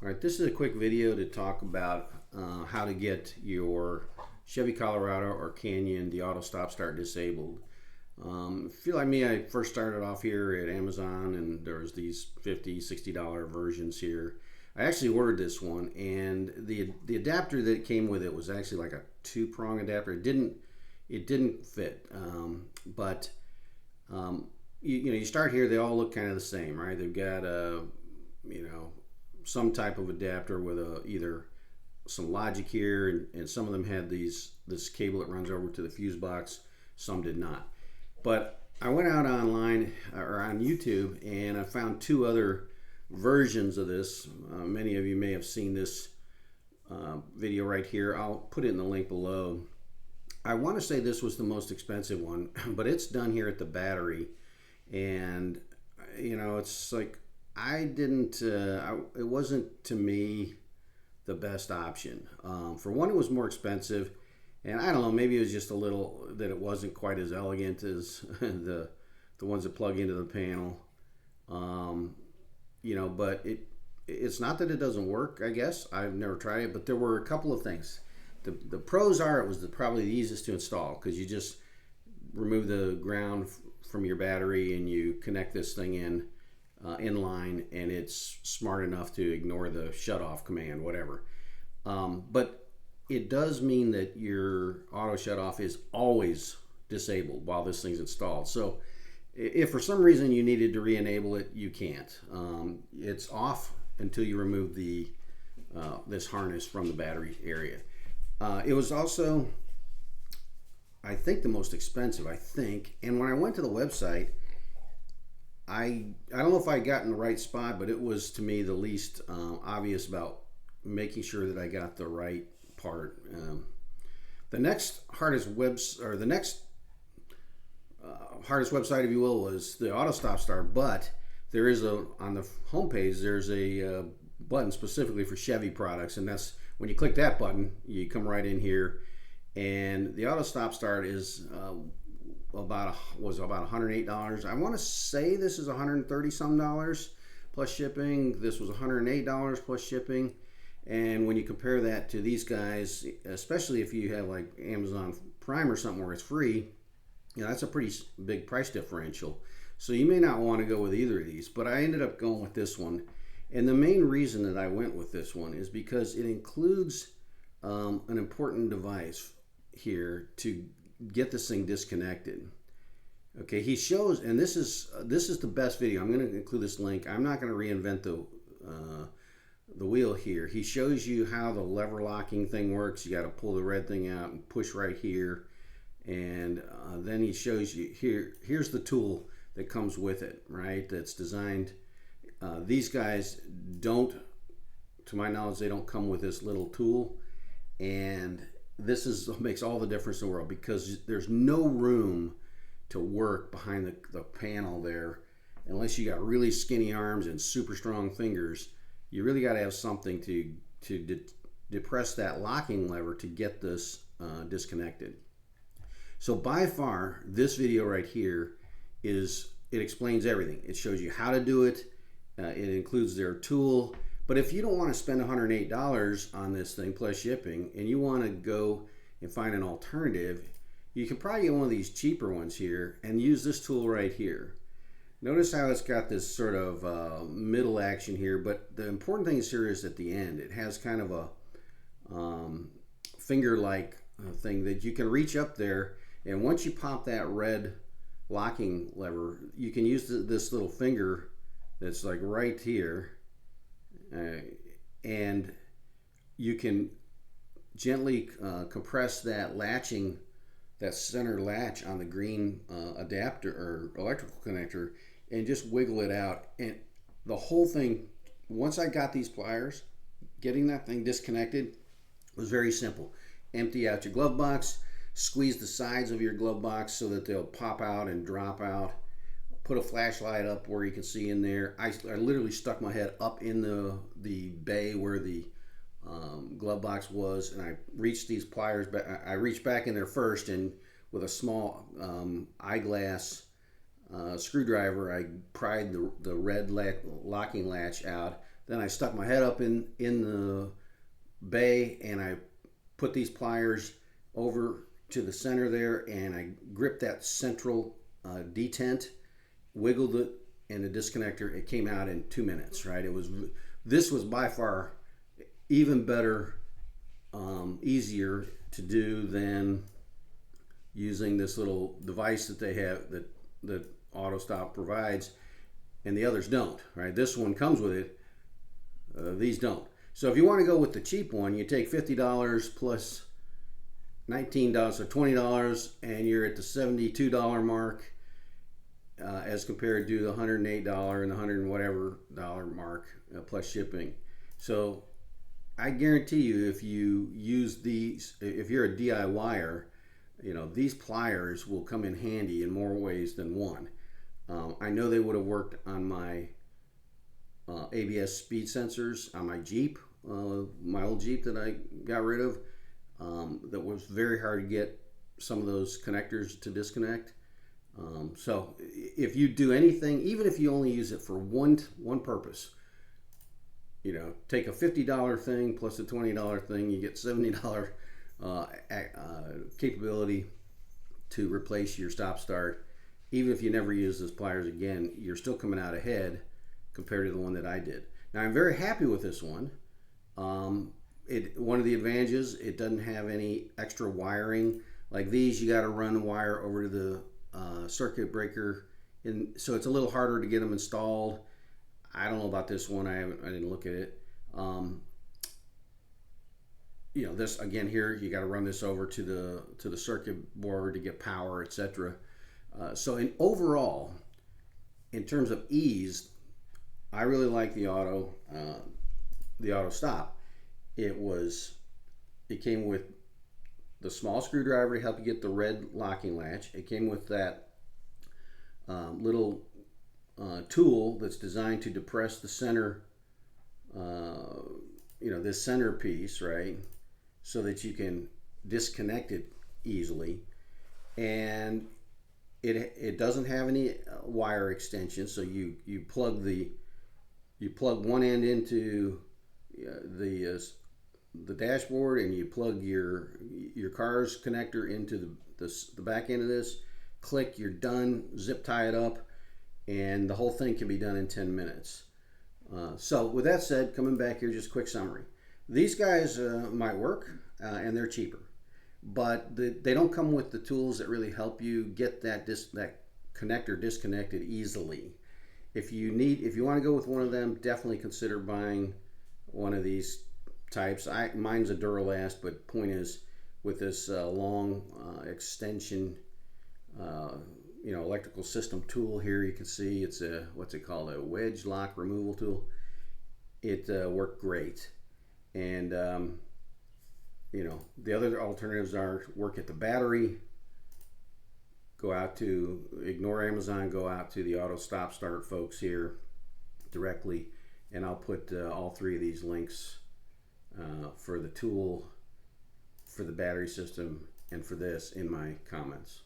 All right, this is a quick video to talk about how to get your Chevy Colorado or Canyon, the auto stop start disabled. If you're like me, I first started off here at Amazon and there's these $50, $60 versions here. I actually ordered this one, and the adapter that came with it was actually like a two-prong adapter. It didn't fit, but you start here. They all look kind of the same, right? They've got a some type of adapter with either some logic here, and some of them had this cable that runs over to the fuse box. Some did not. But I went out online or on YouTube and I found two other versions of this. Many of you may have seen this video right here. I'll put it in the link below. I want to say this was the most expensive one, but it's done here at the battery, and it's like it wasn't to me the best option. For one, it was more expensive, and I don't know, maybe it was just a little that it wasn't quite as elegant as the ones that plug into the panel. But it's not that it doesn't work, I guess. I've never tried it, but there were a couple of things. The pros are it was probably the easiest to install, because you just remove the ground from your battery and you connect this thing in line, and it's smart enough to ignore the shut off command, whatever. But it does mean that your auto shut off is always disabled while this thing's installed. So if for some reason you needed to re-enable it, you can't. It's off until you remove this harness from the battery area. It was also, I think, the most expensive, and when I went to the website, I don't know if I got in the right spot, but it was, to me, the least obvious about making sure that I got the right part. The next hardest website, if you will, was the AutoStopStart. But there is on the homepage, there's a button specifically for Chevy products, and that's when you click that button, you come right in here, and the AutoStopStart is about $108. I want to say this is $130 some plus shipping. This was $108 plus shipping. And when you compare that to these guys, especially if you have like Amazon Prime or something where it's free, that's a pretty big price differential. So you may not want to go with either of these, but I ended up going with this one. And the main reason that I went with this one is because it includes an important device here to get this thing disconnected. Okay, he shows, and this is the best video. I'm going to include this link. I'm not going to reinvent the wheel here. He shows you how the lever locking thing works. You got to pull the red thing out and push right here, and then he shows you here's the tool that comes with it, right? That's designed. These guys don't, to my knowledge, they don't come with this little tool, and this makes all the difference in the world, because there's no room to work behind the panel there unless you got really skinny arms and super strong fingers. You really got to have something to depress that locking lever to get this disconnected. So by far, this video right here it explains everything. It shows you how to do it. It includes their tool. But if you don't want to spend $108 on this thing plus shipping, and you want to go and find an alternative, you can probably get one of these cheaper ones here and use this tool right here. Notice how it's got this sort of middle action here, but the important thing is here is at the end. It has kind of a finger-like thing that you can reach up there, and once you pop that red locking lever, you can use this little finger that's like right here, and you can gently compress that center latch on the green adapter or electrical connector, and just wiggle it out. And the whole thing, once I got these pliers, getting that thing disconnected was very simple. Empty out your glove box, squeeze the sides of your glove box so that they'll pop out and drop out. Put a flashlight up where you can see in there. I literally stuck my head up in the bay where the glove box was, and I reached these pliers back. I reached back in there first, and with a small eyeglass screwdriver, I pried the red locking latch out. Then I stuck my head up in the bay, and I put these pliers over to the center there, and I gripped that central detent, wiggled it, and the disconnector, it came out in 2 minutes, right? This was by far even better, easier to do than using this little device that they have, that AutoStop provides, and the others don't, right? This one comes with it, these don't. So if you want to go with the cheap one, you take $50 plus $19, so $20, and you're at the $72 mark, as compared to the $108 and the $100 and whatever dollar mark, plus shipping. So I guarantee you, if you use these, if you're a DIYer, you know, these pliers will come in handy in more ways than one. I know they would have worked on my ABS speed sensors on my Jeep, my old Jeep that I got rid of. That was very hard to get some of those connectors to disconnect. So if you do anything, even if you only use it for one purpose, you know, take a $50 thing plus a $20 thing, you get $70 capability to replace your stop start. Even if you never use those pliers again, you're still coming out ahead compared to the one that I did. Now I'm very happy with this one. One of the advantages, it doesn't have any extra wiring. Like these, you got to run wire over to the circuit breaker, and so it's a little harder to get them installed. I don't know about this one. I didn't look at it. You know, this again here, you got to run this over to the circuit board to get power, etc. So overall, in terms of ease, I really like the AutoStop. It came with the small screwdriver to help you get the red locking latch. It came with that little tool that's designed to depress the center, you know, this center piece, right, so that you can disconnect it easily. And it doesn't have any wire extensions, so you plug one end into the dashboard, and you plug your car's connector into the back end of this. Click, you're done. Zip tie it up, and the whole thing can be done in 10 minutes. So with that said, coming back here, just quick summary. These guys might work, and they're cheaper, but they don't come with the tools that really help you get that connector disconnected easily. If you want to go with one of them, definitely consider buying one of these types. Mine's a Duralast, but point is, with this long extension, you know, electrical system tool here, you can see it's what's it called, a wedge lock removal tool. It worked great. And you know, the other alternatives are work at the battery, ignore Amazon, go out to the AutoStopStart folks here directly, and I'll put all three of these links for the tool, for the battery system, and for this in my comments.